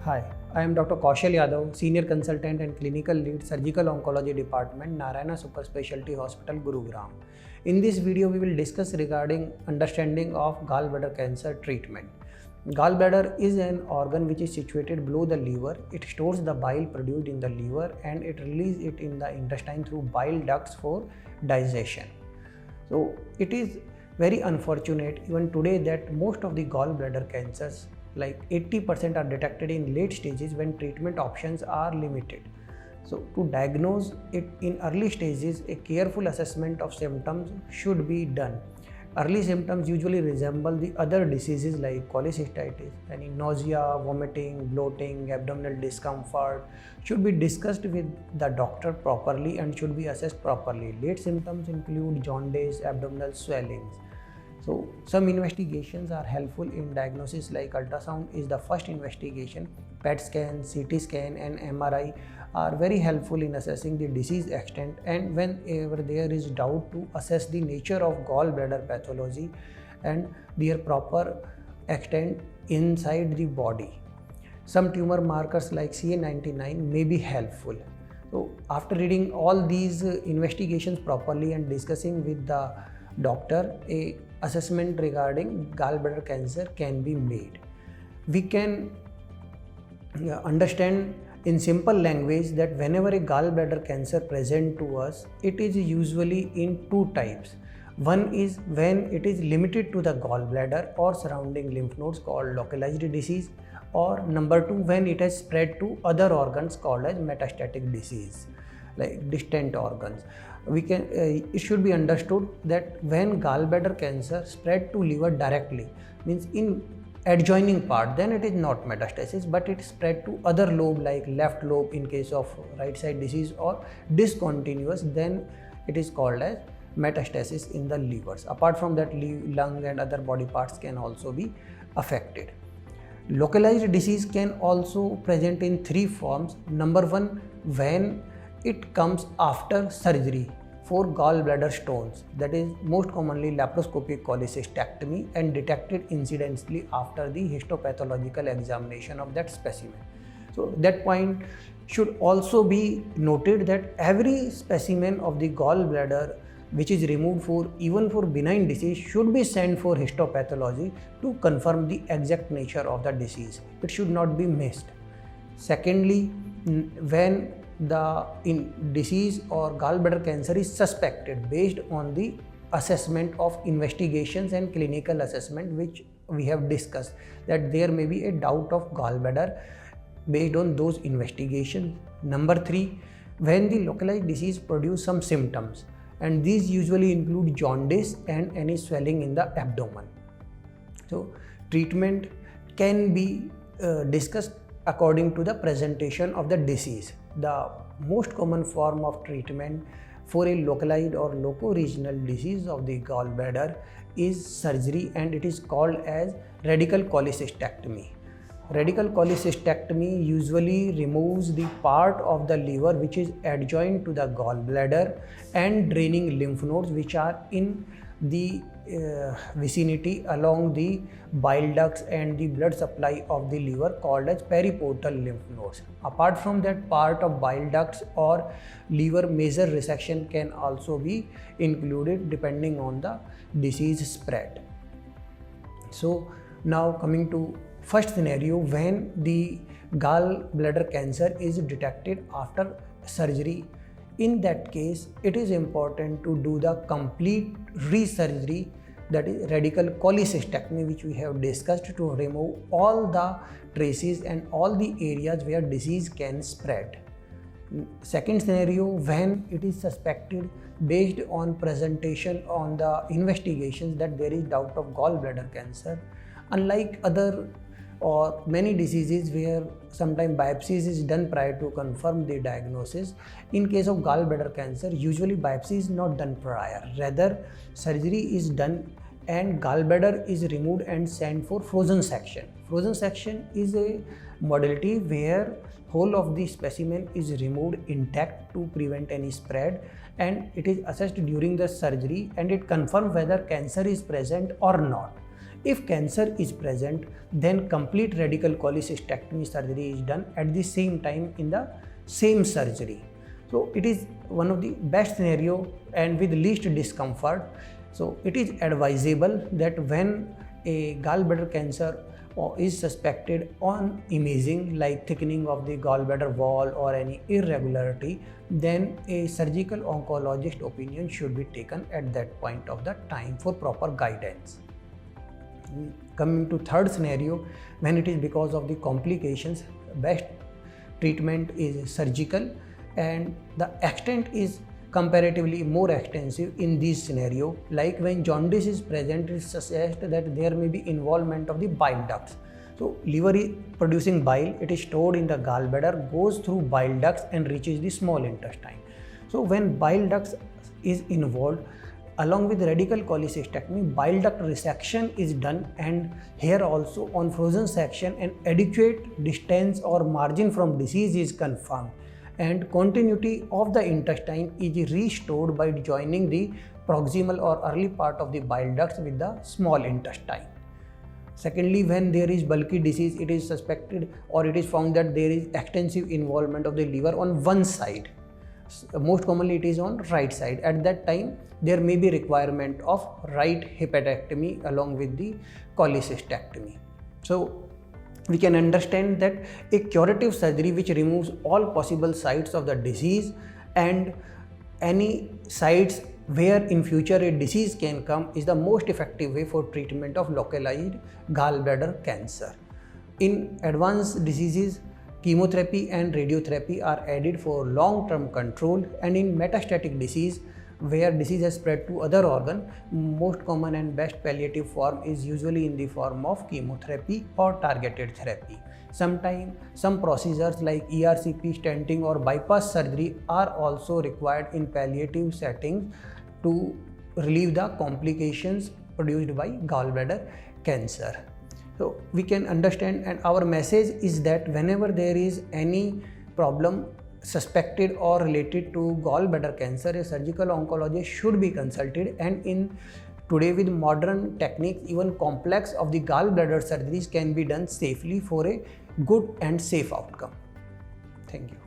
Hi, I am Dr. Kaushal Yadav, Senior Consultant and Clinical Lead, Surgical Oncology Department, Narayana Super Specialty Hospital, Gurugram. In this video, we will discuss regarding understanding of gallbladder cancer treatment. Gallbladder is an organ which is situated below the liver. It stores the bile produced in the liver and it releases it in the intestine through bile ducts for digestion. So it is very unfortunate even today that most of the gallbladder cancers, like 80%, are detected in late stages when treatment options are limited. So to diagnose it in early stages, a careful assessment of symptoms should be done. Early symptoms usually resemble the other diseases like cholecystitis. Any nausea, vomiting, bloating, abdominal discomfort should be discussed with the doctor properly and should be assessed properly. Late symptoms include jaundice, abdominal swellings. So some investigations are helpful in diagnosis, like ultrasound is the first investigation. PET scan, CT scan and MRI are very helpful in assessing the disease extent, and whenever there is doubt, to assess the nature of gallbladder pathology and their proper extent inside the body. Some tumor markers like CA19-9 may be helpful. So after reading all these investigations properly and discussing with the doctor, a assessment regarding gallbladder cancer can be made. We can understand in simple language that whenever a gallbladder cancer present to us, it is usually in two types. One is when it is limited to the gallbladder or surrounding lymph nodes, called localized disease, or number two, when it has spread to other organs, called as metastatic disease, like distant organs. It should be understood that when gallbladder cancer spread to liver directly, means in adjoining part, then it is not metastasis, but it spread to other lobe like left lobe in case of right side disease, or discontinuous, then it is called as metastasis in the livers. Apart from that, lung and other body parts can also be affected. Localized disease can also present in three forms. Number one, when it comes after surgery for gallbladder stones, that is most commonly laparoscopic cholecystectomy, and detected incidentally after the histopathological examination of that specimen. So that point should also be noted, that every specimen of the gallbladder which is removed for even for benign disease should be sent for histopathology to confirm the exact nature of the disease. It should not be missed. Secondly, when the disease or gallbladder cancer is suspected based on the assessment of investigations and clinical assessment, which we have discussed, that there may be a doubt of gallbladder based on those investigations. Number three, when the localized disease produce some symptoms, and these usually include jaundice and any swelling in the abdomen. So treatment can be discussed according to the presentation of the disease. The most common form of treatment for a localized or loco-regional disease of the gallbladder is surgery, and it is called as radical cholecystectomy. Radical cholecystectomy usually removes the part of the liver which is adjoined to the gallbladder and draining lymph nodes which are in the vicinity along the bile ducts and the blood supply of the liver, called as periportal lymph nodes. Apart from that, part of bile ducts or liver major resection can also be included depending on the disease spread. So now coming to first scenario, when the gallbladder cancer is detected after surgery. In that case, it is important to do the complete resurgery, that is radical cholecystectomy, which we have discussed, to remove all the traces and all the areas where disease can spread. Second scenario, when it is suspected based on presentation on the investigations that there is doubt of gallbladder cancer. Unlike other or many diseases where sometimes biopsies is done prior to confirm the diagnosis, in case of gallbladder cancer, usually biopsy is not done prior. Rather, surgery is done and gallbladder is removed and sent for frozen section. Frozen section is a modality where whole of the specimen is removed intact to prevent any spread, and it is assessed during the surgery and it confirms whether cancer is present or not. If cancer is present, then complete radical cholecystectomy surgery is done at the same time in the same surgery. So it is one of the best scenario and with least discomfort. So it is advisable that when a gallbladder cancer is suspected on imaging like thickening of the gallbladder wall or any irregularity, then a surgical oncologist opinion should be taken at that point of the time for proper guidance. Coming to third scenario, when it is because of the complications, best treatment is surgical, and the extent is comparatively more extensive in this scenario. Like when jaundice is present, it suggests that there may be involvement of the bile ducts. So liver is producing bile, it is stored in the gallbladder, goes through bile ducts and reaches the small intestine. So when bile ducts is involved, along with radical cholecystectomy, bile duct resection is done, and here also on frozen section an adequate distance or margin from disease is confirmed, and continuity of the intestine is restored by joining the proximal or early part of the bile ducts with the small intestine. Secondly, when there is bulky disease, it is suspected or it is found that there is extensive involvement of the liver on one side. Most commonly it is on right side. At that time there may be requirement of right hepatectomy along with the cholecystectomy. So we can understand that a curative surgery which removes all possible sites of the disease and any sites where in future a disease can come is the most effective way for treatment of localized gallbladder cancer. In advanced diseases, chemotherapy and radiotherapy are added for long-term control, and in metastatic disease where disease has spread to other organ, most common and best palliative form is usually in the form of chemotherapy or targeted therapy. Sometimes some procedures like ERCP, stenting or bypass surgery are also required in palliative settings to relieve the complications produced by gallbladder cancer. So we can understand, and our message is that whenever there is any problem suspected or related to gallbladder cancer, a surgical oncologist should be consulted, and in today with modern techniques, even complex of the gallbladder surgeries can be done safely for a good and safe outcome. Thank you.